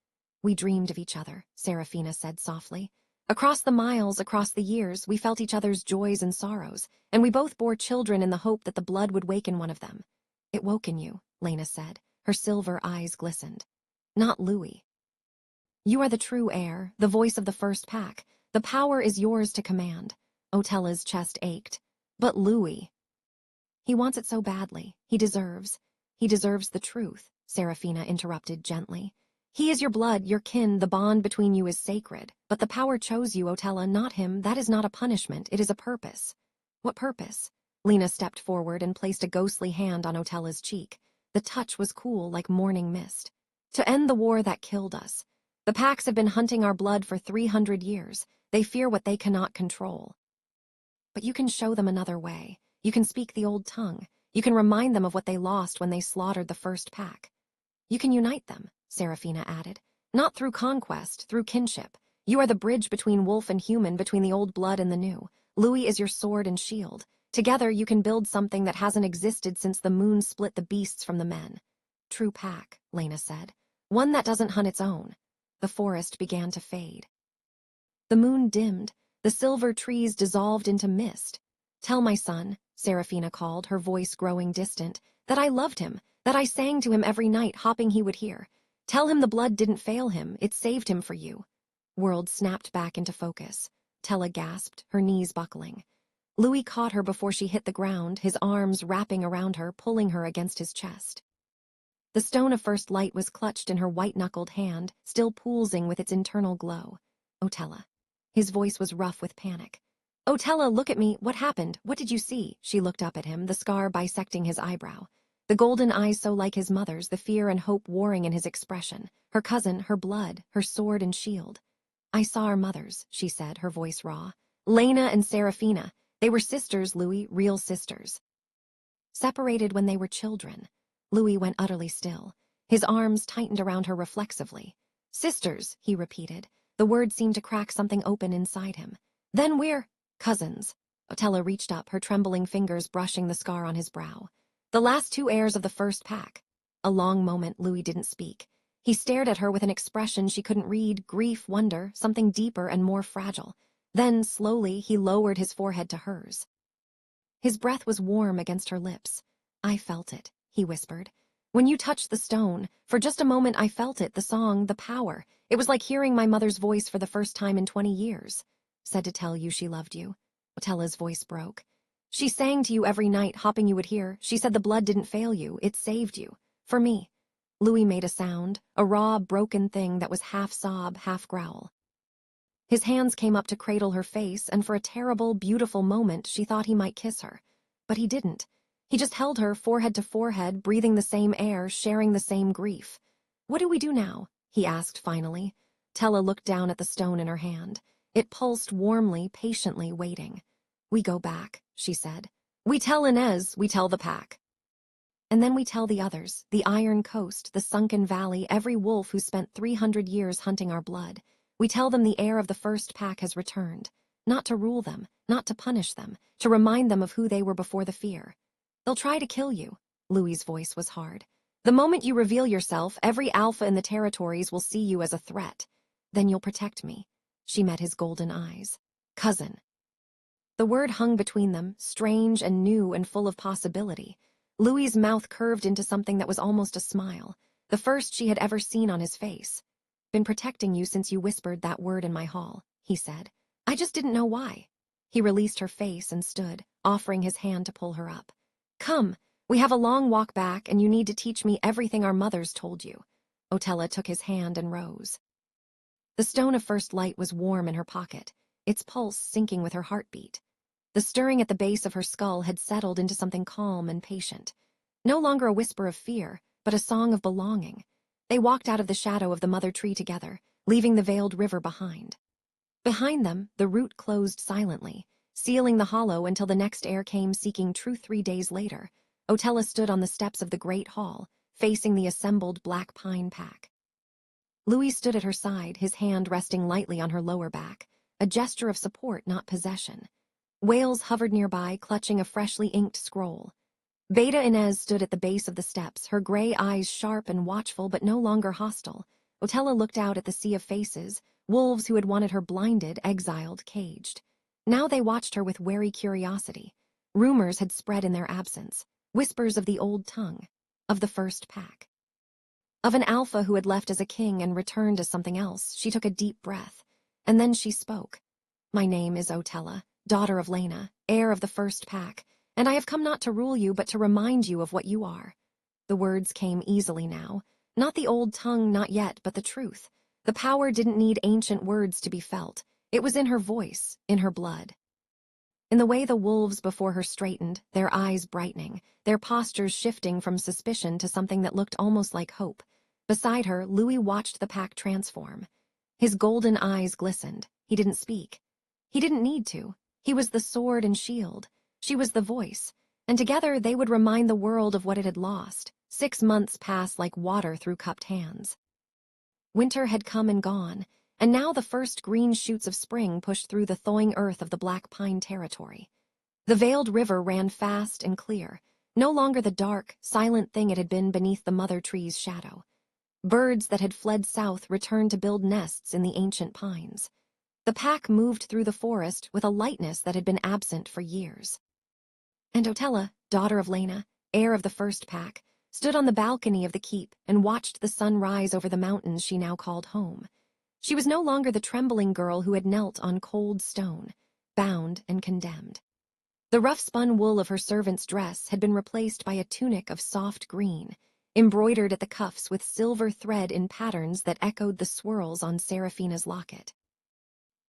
"We dreamed of each other," Serafina said softly. "Across the miles, across the years, we felt each other's joys and sorrows, and we both bore children in the hope that the blood would waken one of them." "It woke in you," Lena said. Her silver eyes glistened. "Not Louis. You are the true heir, the voice of the first pack. The power is yours to command." Otella's chest ached. "But Louis. He wants it so badly. He deserves the truth," Serafina interrupted gently. "He is your blood, your kin, the bond between you is sacred. But the power chose you, Otella, not him. That is not a punishment, it is a purpose." "What purpose?" Lena stepped forward and placed a ghostly hand on Otella's cheek. The touch was cool like morning mist. "To end the war that killed us. The packs have been hunting our blood for 300 years. They fear what they cannot control. But you can show them another way. You can speak the old tongue. You can remind them of what they lost when they slaughtered the first pack. You can unite them," Serafina added. "Not through conquest, through kinship. You are the bridge between wolf and human, between the old blood and the new. Louis is your sword and shield. Together you can build something that hasn't existed since the moon split the beasts from the men." "True pack," Lena said. "One that doesn't hunt its own." The forest began to fade. The moon dimmed. The silver trees dissolved into mist. "Tell my son," Serafina called, her voice growing distant, "that I loved him, that I sang to him every night, hoping he would hear. Tell him the blood didn't fail him, it saved him for you." World snapped back into focus. Tella gasped, her knees buckling. Louis caught her before she hit the ground, his arms wrapping around her, pulling her against his chest. The stone of first light was clutched in her white-knuckled hand, still pulsing with its internal glow. "Otella." His voice was rough with panic. "Otella, look at me. What happened? What did you see?" She looked up at him, the scar bisecting his eyebrow. The golden eyes so like his mother's, the fear and hope warring in his expression. Her cousin, her blood, her sword and shield. "I saw our mothers," she said, her voice raw. "Lena and Serafina. They were sisters, Louis, real sisters. Separated when they were children." Louis went utterly still. His arms tightened around her reflexively. "Sisters," he repeated. The word seemed to crack something open inside him. "Then we're cousins." Otella reached up, her trembling fingers brushing the scar on his brow. "The last 2 heirs of the first pack." A long moment Louis didn't speak. He stared at her with an expression she couldn't read, grief, wonder, something deeper and more fragile. Then, slowly, he lowered his forehead to hers. His breath was warm against her lips. "I felt it," he whispered. When you touched the stone, for just a moment I felt it, the song, the power. It was like hearing my mother's voice for the first time in 20 years. Said to tell you she loved you. Otella's voice broke. She sang to you every night, hoping you would hear. She said the blood didn't fail you, it saved you. For me. Louis made a sound, a raw, broken thing that was half sob, half growl. His hands came up to cradle her face, and for a terrible, beautiful moment she thought he might kiss her. But he didn't. He just held her forehead to forehead, breathing the same air, sharing the same grief. "What do we do now?" he asked finally. Tella looked down at the stone in her hand. It pulsed warmly, patiently, waiting. "We go back," she said. "We tell Inez, we tell the pack. And then we tell the others, the Iron Coast, the Sunken Valley, every wolf who spent 300 years hunting our blood. We tell them the heir of the first pack has returned. Not to rule them, not to punish them, to remind them of who they were before the fear. They'll try to kill you." Louis's voice was hard. "The moment you reveal yourself, every alpha in the territories will see you as a threat. Then you'll protect me." She met his golden eyes. "Cousin." The word hung between them, strange and new and full of possibility. Louis's mouth curved into something that was almost a smile, the first she had ever seen on his face. "Been protecting you since you whispered that word in my hall," he said. "I just didn't know why." He released her face and stood, offering his hand to pull her up. "Come, we have a long walk back, and you need to teach me everything our mothers told you." Otella took his hand and rose. The stone of first light was warm in her pocket, its pulse syncing with her heartbeat. The stirring at the base of her skull had settled into something calm and patient. No longer a whisper of fear, but a song of belonging. They walked out of the shadow of the mother tree together, leaving the veiled river behind. Behind them, the root closed silently, sealing the hollow until the next heir came seeking truth 3 days later. Otella stood on the steps of the great hall, facing the assembled black pine pack. Louis stood at her side, his hand resting lightly on her lower back, a gesture of support, not possession. Wales hovered nearby, clutching a freshly inked scroll. Beta Inez stood at the base of the steps, her gray eyes sharp and watchful but no longer hostile. Otella looked out at the sea of faces, wolves who had wanted her blinded, exiled, caged. Now they watched her with wary curiosity. Rumors had spread in their absence, whispers of the old tongue, of the first pack. Of an alpha who had left as a king and returned as something else. She took a deep breath, and then she spoke. "My name is Otella, daughter of Lena, heir of the first pack, and I have come not to rule you but to remind you of what you are." The words came easily now. Not the old tongue, not yet, but the truth. The power didn't need ancient words to be felt. It was in her voice, in her blood. In the way the wolves before her straightened, their eyes brightening, their postures shifting from suspicion to something that looked almost like hope. Beside her, Louis watched the pack transform. His golden eyes glistened. He didn't speak. He didn't need to. He was the sword and shield. She was the voice, and together they would remind the world of what it had lost. 6 months passed like water through cupped hands. Winter had come and gone, and now the first green shoots of spring pushed through the thawing earth of the Black Pine territory. The veiled river ran fast and clear, no longer the dark, silent thing it had been beneath the mother tree's shadow. Birds that had fled south returned to build nests in the ancient pines. The pack moved through the forest with a lightness that had been absent for years. And Otella, daughter of Lena, heir of the first pack, stood on the balcony of the keep and watched the sun rise over the mountains she now called home. She was no longer the trembling girl who had knelt on cold stone, bound and condemned. The rough-spun wool of her servant's dress had been replaced by a tunic of soft green, embroidered at the cuffs with silver thread in patterns that echoed the swirls on Seraphina's locket.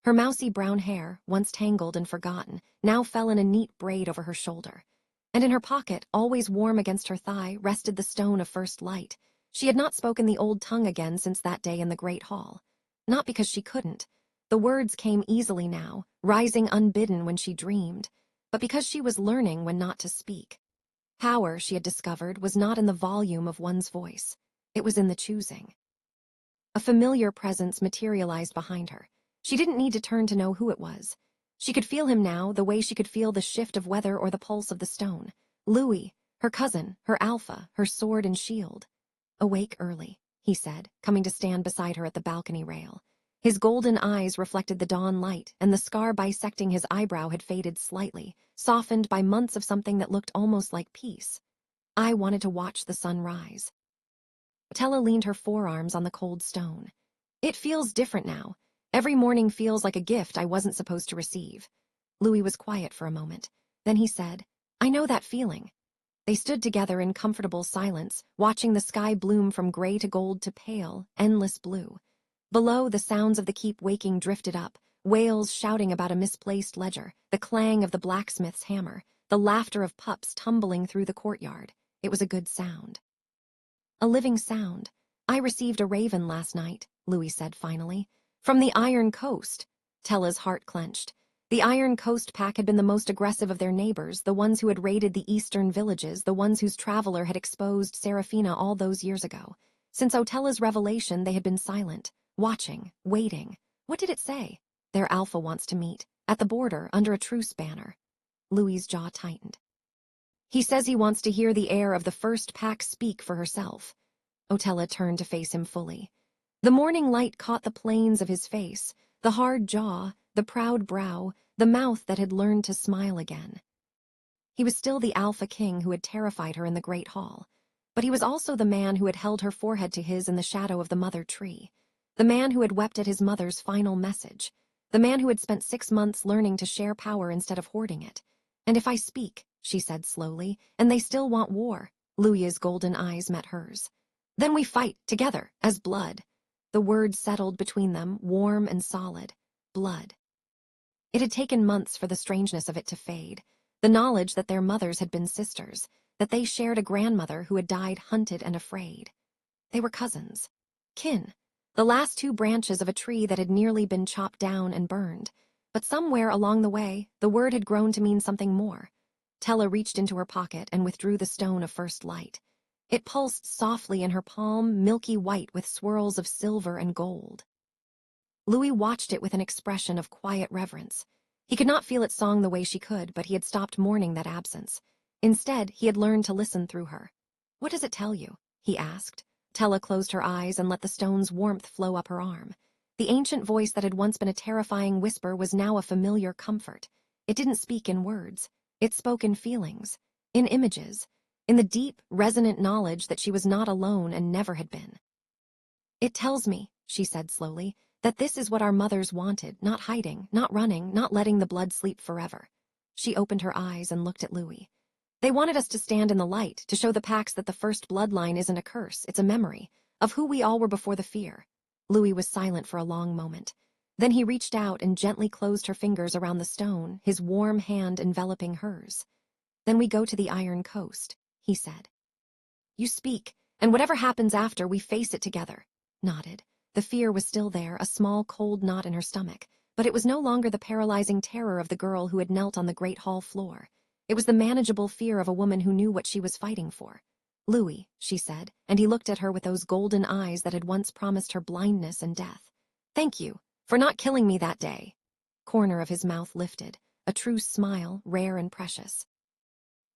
Her mousy brown hair, once tangled and forgotten, now fell in a neat braid over her shoulder. And in her pocket, always warm against her thigh, rested the stone of first light. She had not spoken the old tongue again since that day in the great hall. Not because she couldn't. The words came easily now, rising unbidden when she dreamed, but because she was learning when not to speak. Power, she had discovered, was not in the volume of one's voice. It was in the choosing. A familiar presence materialized behind her. She didn't need to turn to know who it was. She could feel him now, the way she could feel the shift of weather or the pulse of the stone. Louis, her cousin, her alpha, her sword and shield. "Awake early," he said, coming to stand beside her at the balcony rail. His golden eyes reflected the dawn light, and the scar bisecting his eyebrow had faded slightly, softened by months of something that looked almost like peace. I wanted to watch the sun rise. Otella leaned her forearms on the cold stone. It feels different now. Every morning feels like a gift I wasn't supposed to receive. Louis was quiet for a moment. Then he said, I know that feeling. They stood together in comfortable silence, watching the sky bloom from gray to gold to pale, endless blue. Below, the sounds of the keep waking drifted up, wails shouting about a misplaced ledger, the clang of the blacksmith's hammer, the laughter of pups tumbling through the courtyard. It was a good sound. A living sound. I received a raven last night, Louis said finally. From the Iron Coast. Tella's heart clenched. The Iron Coast pack had been the most aggressive of their neighbors, the ones who had raided the eastern villages, the ones whose traveler had exposed Serafina all those years ago. Since Otella's revelation, they had been silent, watching, waiting. What did it say? Their alpha wants to meet, at the border, under a truce banner. Louis's jaw tightened. He says he wants to hear the heir of the first pack speak for herself. Otella turned to face him fully. The morning light caught the planes of his face, the hard jaw, the proud brow, the mouth that had learned to smile again. He was still the Alpha King who had terrified her in the Great Hall, but he was also the man who had held her forehead to his in the shadow of the mother tree, the man who had wept at his mother's final message, the man who had spent 6 months learning to share power instead of hoarding it. And if I speak, she said slowly, and they still want war, Louis's golden eyes met hers. Then we fight, together, as blood. The words settled between them, warm and solid. Blood. It had taken months for the strangeness of it to fade, the knowledge that their mothers had been sisters, that they shared a grandmother who had died hunted and afraid. They were cousins. Kin. The last 2 branches of a tree that had nearly been chopped down and burned. But somewhere along the way, the word had grown to mean something more. Tella reached into her pocket and withdrew the stone of first light. It pulsed softly in her palm, milky white with swirls of silver and gold. Louis watched it with an expression of quiet reverence. He could not feel its song the way she could, but he had stopped mourning that absence. Instead, he had learned to listen through her. What does it tell you? He asked. Tella closed her eyes and let the stone's warmth flow up her arm. The ancient voice that had once been a terrifying whisper was now a familiar comfort. It didn't speak in words. It spoke in feelings, in images, in the deep, resonant knowledge that she was not alone and never had been. It tells me, she said slowly, that this is what our mothers wanted, not hiding, not running, not letting the blood sleep forever. She opened her eyes and looked at Louis. They wanted us to stand in the light, to show the packs that the first bloodline isn't a curse, it's a memory, of who we all were before the fear. Louis was silent for a long moment. Then he reached out and gently closed her fingers around the stone, his warm hand enveloping hers. Then we go to the Iron Coast, he said. You speak, and whatever happens after, we face it together. Nodded. The fear was still there, a small cold knot in her stomach, but it was no longer the paralyzing terror of the girl who had knelt on the great hall floor. It was the manageable fear of a woman who knew what she was fighting for. Louis, she said, and he looked at her with those golden eyes that had once promised her blindness and death. Thank you, for not killing me that day. Corner of his mouth lifted, a true smile, rare and precious.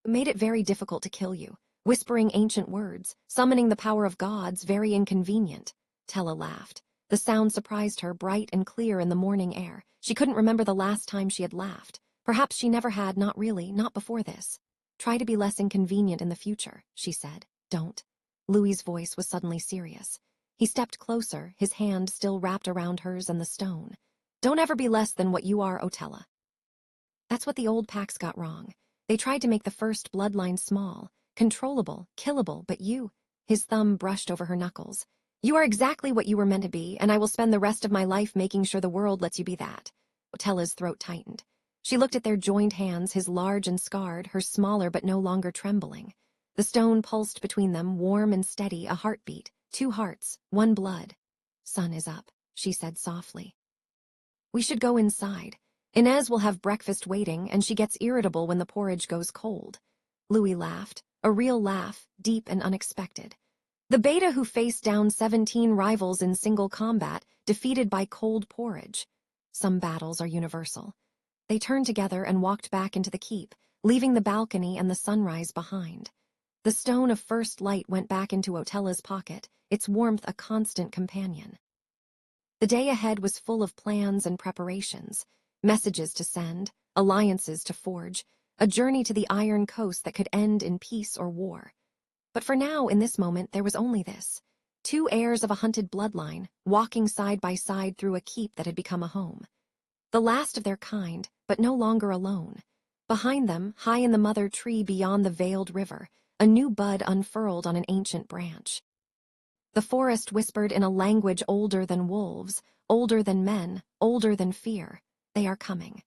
Made it very difficult to kill you, whispering ancient words, summoning the power of gods, very inconvenient. Tella laughed. The sound surprised her, bright and clear in the morning air. She couldn't remember the last time she had laughed. Perhaps she never had, not really, not before this. Try to be less inconvenient in the future, she said. Don't. Louis's voice was suddenly serious. He stepped closer, his hand still wrapped around hers and the stone. Don't ever be less than what you are, Otella. That's what the old packs got wrong. They tried to make the first bloodline small, controllable, killable, but you... His thumb brushed over her knuckles. You are exactly what you were meant to be, and I will spend the rest of my life making sure the world lets you be that. Otella's throat tightened. She looked at their joined hands, his large and scarred, hers smaller but no longer trembling. The stone pulsed between them, warm and steady, a heartbeat. 2 hearts, 1 blood. Sun is up, she said softly. We should go inside. Inez will have breakfast waiting, and she gets irritable when the porridge goes cold. Louis laughed, a real laugh, deep and unexpected. The beta who faced down 17 rivals in single combat, defeated by cold porridge. Some battles are universal. They turned together and walked back into the keep, leaving the balcony and the sunrise behind. The stone of first light went back into Otella's pocket, its warmth a constant companion. The day ahead was full of plans and preparations, messages to send, alliances to forge, a journey to the Iron Coast that could end in peace or war. But for now, in this moment, there was only this. Two heirs of a hunted bloodline, walking side by side through a keep that had become a home. The last of their kind, but no longer alone. Behind them, high in the mother tree beyond the veiled river, a new bud unfurled on an ancient branch. The forest whispered in a language older than wolves, older than men, older than fear. They are coming.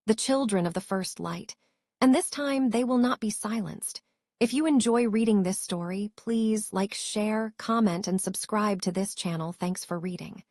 The children of the first light. And this time, they will not be silenced. If you enjoy reading this story, please like, share, comment, and subscribe to this channel. Thanks for reading.